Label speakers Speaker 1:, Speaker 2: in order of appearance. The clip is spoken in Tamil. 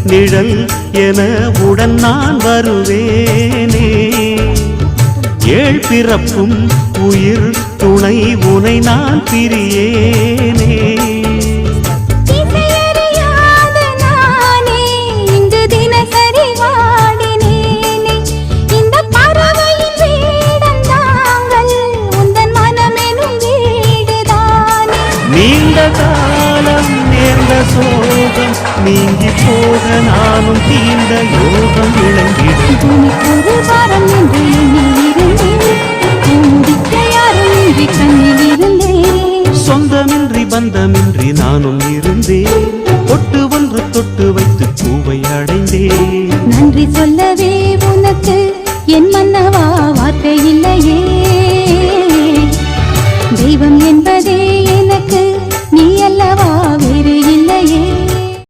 Speaker 1: நிழல் என உடன் நான் வருவேனே. ஏழ் பிறப்பும் உயிர் துணை உனை நான் பிரியேனே. நீண்ட காலம் நேர்ந்த சோகம் நீங்கி போக நானும் தீண்ட யோகம் விளங்கிடும். சொந்தமின்றி பந்தமின்றி நானும் இருந்தேன். ஒட்டு